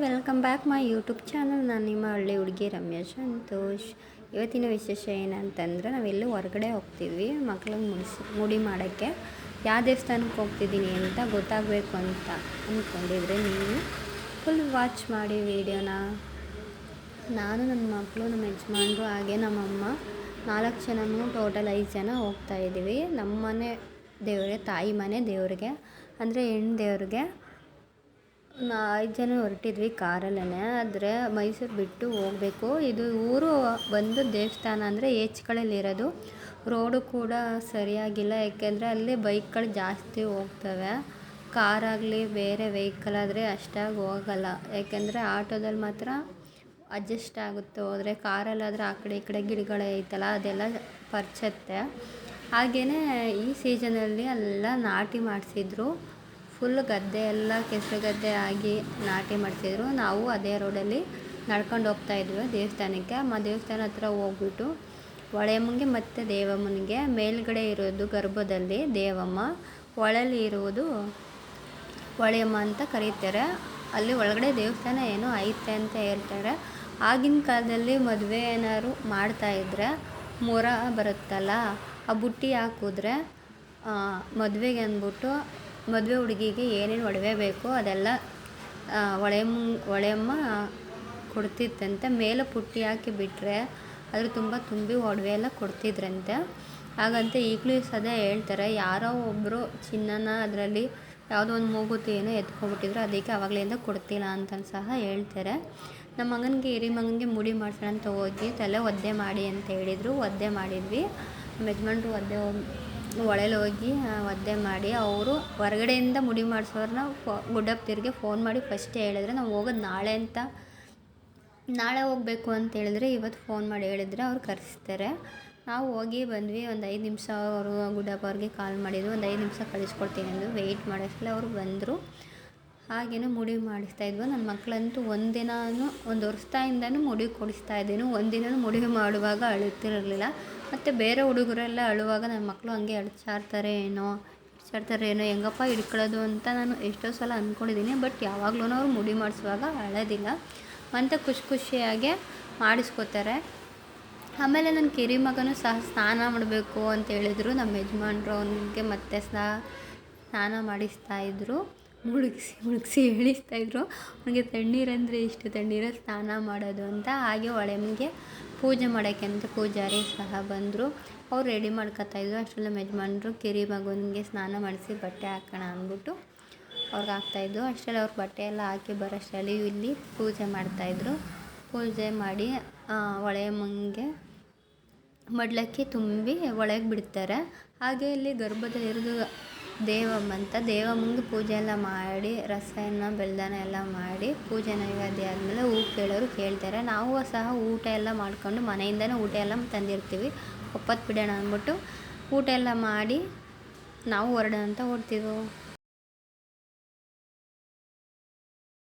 Welcome back my YouTube channel. ನಾನು ನಿಮ್ಮ ಹಳ್ಳಿ ಹುಡುಗಿ ರಮ್ಯಾ ಸಂತೋಷ್. ಇವತ್ತಿನ ವಿಶೇಷ ಏನಂತಂದರೆ ನಾವೆಲ್ಲೂ ಹೊರಗಡೆ ಹೋಗ್ತಿದ್ವಿ ಮಕ್ಳಿಗೆ ಮುಡಿ ಮಾಡೋಕ್ಕೆ. ಯಾವ ದೇವಸ್ಥಾನಕ್ಕೆ ಹೋಗ್ತಿದ್ದೀನಿ ಅಂತ ಗೊತ್ತಾಗಬೇಕು ಅಂತ ಅಂದ್ಕೊಂಡಿದ್ರೆ ನೀವು ಫುಲ್ ವಾಚ್ ಮಾಡಿ ವೀಡಿಯೋನ. ನಾನು ನನ್ನ ಮಕ್ಕಳು ನಮ್ಮ ಯಜಮಾನ್ರು ಹಾಗೆ ನಮ್ಮಮ್ಮ 4 ಜನನೂ ಟೋಟಲ್ 5 ಜನ ಹೋಗ್ತಾಯಿದ್ದೀವಿ. ನಮ್ಮ ಮನೆ ದೇವರಿಗೆ, ತಾಯಿ ಮನೆ ದೇವ್ರಿಗೆ ಅಂದರೆ ಹೆಣ್ಣು ದೇವ್ರಿಗೆ 5 ಜನ ಹೊರಟಿದ್ವಿ ಕಾರಲ್ಲೇ. ಆದರೆ ಮೈಸೂರು ಬಿಟ್ಟು ಹೋಗಬೇಕು. ಇದು ಊರು ಬಂದು ದೇವಸ್ಥಾನ ಅಂದರೆ ಏಚ್ಕಳಲ್ಲಿರೋದು. ರೋಡು ಕೂಡ ಸರಿಯಾಗಿಲ್ಲ, ಯಾಕೆಂದರೆ ಅಲ್ಲಿ ಬೈಕ್ಗಳು ಜಾಸ್ತಿ ಹೋಗ್ತವೆ. ಕಾರಾಗಲಿ ಬೇರೆ ವೆಹಿಕಲ್ ಆದರೆ ಅಷ್ಟಾಗಿ ಹೋಗಲ್ಲ, ಯಾಕೆಂದರೆ ಆಟೋದಲ್ಲಿ ಮಾತ್ರ ಅಡ್ಜಸ್ಟ್ ಆಗುತ್ತೆ ಹೋದರೆ. ಕಾರಲ್ಲಾದರೆ ಆ ಕಡೆ ಈ ಕಡೆ ಗಿಡಗಳೇ ಐತಲ್ಲ ಅದೆಲ್ಲ ಪರ್ಚತ್ತೆ. ಹಾಗೆಯೇ ಈ ಸೀಸನಲ್ಲಿ ಎಲ್ಲ ನಾಟಿ ಮಾಡಿಸಿದ್ರು. ಫುಲ್ ಗದ್ದೆ ಎಲ್ಲ ಕೆಸರು ಗದ್ದೆ ಆಗಿ ನಾಟಿ ಮಾಡಿಸಿದ್ರು. ನಾವು ಅದೇ ರೋಡಲ್ಲಿ ನಡ್ಕೊಂಡು ಹೋಗ್ತಾಯಿದ್ವಿ ದೇವಸ್ಥಾನಕ್ಕೆ. ದೇವಸ್ಥಾನ ಹತ್ರ ಹೋಗ್ಬಿಟ್ಟು ಹೊಳೆಯಮ್ಮನಿಗೆ ಮತ್ತು ದೇವಮ್ಮನಿಗೆ ಮೇಲ್ಗಡೆ ಇರೋದು ಗರ್ಭದಲ್ಲಿ ದೇವಮ್ಮ, ಒಳಲಿ ಇರುವುದು ಹೊಳೆಯಮ್ಮ ಅಂತ ಕರೀತಾರೆ. ಅಲ್ಲಿ ಒಳಗಡೆ ದೇವಸ್ಥಾನ ಏನೋ ಐತೆ ಅಂತ ಹೇಳ್ತಾರೆ. ಆಗಿನ ಕಾಲದಲ್ಲಿ ಮದುವೆ ಏನಾದ್ರು ಮಾಡ್ತಾಯಿದ್ರೆ ಮೊರ ಬರುತ್ತಲ್ಲ, ಆ ಬುಟ್ಟಿ ಹಾಕಿದ್ರೆ ಮದುವೆಗೆ ಅಂದ್ಬಿಟ್ಟು ಮದುವೆ ಹುಡುಗಿಗೆ ಏನೇನು ಒಡವೆ ಬೇಕೋ ಅದೆಲ್ಲ ಹೊಳೆಯಮ್ಮ ಕೊಡ್ತಿತ್ತಂತೆ. ಮೇಲೆ ಪುಟ್ಟಿ ಹಾಕಿ ಬಿಟ್ಟರೆ ಅದ್ರ ತುಂಬಿ ಒಡವೆ ಎಲ್ಲ ಕೊಡ್ತಿದ್ರಂತೆ. ಹಾಗಂತ ಈಗಲೂ ಸದಾ ಹೇಳ್ತಾರೆ. ಯಾರೋ ಒಬ್ಬರು ಚಿನ್ನನ ಅದರಲ್ಲಿ ಯಾವುದೋ ಒಂದು ಮೂಗುತಿ ಏನೋ ಎತ್ಕೊಬಿಟ್ಟಿದ್ರು, ಅದಕ್ಕೆ ಆವಾಗಲಿಂದ ಕೊಡ್ತಿಲ್ಲ ಅಂತ ಸಹ ಹೇಳ್ತಾರೆ. ನಮ್ಮ ಮಗನಿಗೆ ಹಿರಿ ಮಗನಿಗೆ ಮುಡಿ ಮಾಡ್ಸೋಣ ಅಂತ ಹೋಗಿ ತಲೆ ಒದ್ದೆ ಮಾಡಿ ಅಂತ ಹೇಳಿದರು. ಒದ್ದೆ ಮಾಡಿದ್ವಿ. ನಮ್ಮ ಯಜಮಾನ್ರು ಹೊಳೆಲಿ ಹೋಗಿ ಒದ್ದೆ ಮಾಡಿ ಅವರು ಹೊರಗಡೆಯಿಂದ ಮುಡಿ ಮಾಡಿಸೋರನ್ನ ಗುಡ್ಡಪ್ಪದಿರಿಗೆ ಫೋನ್ ಮಾಡಿ ಫಸ್ಟೇ ಹೇಳಿದ್ರೆ, ನಾವು ಹೋಗೋದು ನಾಳೆ ಅಂತ, ನಾಳೆ ಹೋಗಬೇಕು ಅಂತ ಹೇಳಿದ್ರೆ ಇವತ್ತು ಫೋನ್ ಮಾಡಿ ಹೇಳಿದರೆ ಅವ್ರು ಕರೆಸ್ತಾರೆ. ನಾವು ಹೋಗಿ ಬಂದ್ವಿ. ಒಂದು 5 ನಿಮಿಷ ಅವರು ಗುಡ್ಡಪ್ಪ ಅವ್ರಿಗೆ ಕಾಲ್ ಮಾಡಿದ್ರು. ಒಂದು 5 ನಿಮಿಷ ಕಳಿಸ್ಕೊಡ್ತೀನಿ ಅಂದರು. ವೆಯ್ಟ್ ಮಾಡೋಷ್ಟರಲ್ಲಿ ಅವರು ಬಂದರು. ಹಾಗೆಯೇ ಮುಡಿ ಮಾಡಿಸ್ತಾಯಿದ್ವು. ನನ್ನ ಮಕ್ಕಳಂತೂ ಒಂದು ವರ್ಷದಿಂದನೂ ಮುಡಿ ಕೊಡಿಸ್ತಾಯಿದ್ದೀನಿ. ಒಂದಿನ ಮುಡಿ ಮಾಡುವಾಗ ಅಳುತ್ತಿರಲಿಲ್ಲ. ಮತ್ತು ಬೇರೆ ಹುಡುಗರೆಲ್ಲ ಅಳುವಾಗ ನನ್ನ ಮಕ್ಕಳು ಹಂಗೆ ಅಳ್ಚಾಡ್ತಾರೆ ಏನೋ ಹೆಂಗಪ್ಪ ಹಿಡ್ಕೊಳ್ಳೋದು ಅಂತ ನಾನು ಎಷ್ಟೋ ಸಲ ಅಂದ್ಕೊಂಡಿದ್ದೀನಿ. ಬಟ್ ಯಾವಾಗಲೂ ಅವ್ರು ಮುಡಿ ಮಾಡಿಸುವಾಗ ಅಳೋದಿಲ್ಲ ಮತ್ತು ಖುಷಿಯಾಗೆ ಮಾಡಿಸ್ಕೋತಾರೆ. ಆಮೇಲೆ ನನ್ನ ಕಿರಿ ಮಗನೂ ಸಹ ಸ್ನಾನ ಮಾಡಬೇಕು ಅಂತ ಹೇಳಿದರು ನಮ್ಮ ಯಜಮಾನ್ರು. ಅವನಿಗೆ ಮತ್ತೆ ಸ್ನಾನ ಮಾಡಿಸ್ತಾಯಿದ್ರು. ಮುಳುಗಿಸಿ ಹೇಳಿಸ್ತಾಯಿದ್ರು. ಅವನಿಗೆ ತಣ್ಣೀರಂದರೆ ಇಷ್ಟು ತಣ್ಣೀರಲ್ಲಿ ಸ್ನಾನ ಮಾಡೋದು ಅಂತ. ಹಾಗೆ ಹೊಳೆಯಮ್ಮನಿಗೆ ಪೂಜೆ ಮಾಡೋಕ್ಕೆ ಅಂತ ಪೂಜಾರಿ ಸಹ ಬಂದರು. ಅವ್ರು ರೆಡಿ ಮಾಡ್ಕೊತಾಯಿದ್ರು. ಅಷ್ಟರಲ್ಲಿ ನಮ್ಮ ಯಜಮಾನ್ರು ಕಿರಿ ಮಗನಿಗೆ ಸ್ನಾನ ಮಾಡಿಸಿ ಬಟ್ಟೆ ಹಾಕೋಣ ಅಂದ್ಬಿಟ್ಟು ಅವ್ರಿಗೆ ಹಾಕ್ತಾಯಿದ್ರು. ಅಷ್ಟರಲ್ಲಿ ಅವ್ರು ಬಟ್ಟೆ ಎಲ್ಲ ಹಾಕಿ ಬರೋಷ್ಟರಲ್ಲಿ ಇಲ್ಲಿ ಪೂಜೆ ಮಾಡ್ತಾಯಿದ್ರು. ಪೂಜೆ ಮಾಡಿ ಹೊಳೆಯಮ್ಮನಿಗೆ ಮಡ್ಲಕ್ಕಿ ತುಂಬಿ ಒಳಗೆ ಬಿಡ್ತಾರೆ. ಹಾಗೆ ಇಲ್ಲಿ ಗರ್ಭದಲ್ಲಿರೋದು ದೇವಮ್ಮ ಅಂತ, ದೇವಮ್ಮಂಗೆ ಪೂಜೆ ಎಲ್ಲ ಮಾಡಿ ರಸಾಯನ ಬೆಲ್ದಾನ ಎಲ್ಲ ಮಾಡಿ ಪೂಜೆ ನೈವೇದ್ಯ ಆದಮೇಲೆ ಹೂ ಕೇಳೋರು ಕೇಳ್ತಾರೆ. ನಾವು ಸಹ ಊಟ ಎಲ್ಲ ಮಾಡ್ಕೊಂಡು ಮನೆಯಿಂದನೇ ಊಟ ಎಲ್ಲ ತಂದಿರ್ತೀವಿ. ಒಪ್ಪತ್ತು ಬಿಡೋಣ ಅಂದ್ಬಿಟ್ಟು ಊಟ ಎಲ್ಲ ಮಾಡಿ ನಾವು ಹೊರಡೋಣ ಅಂತ ಹೊರಡ್ತಿದ್ವು.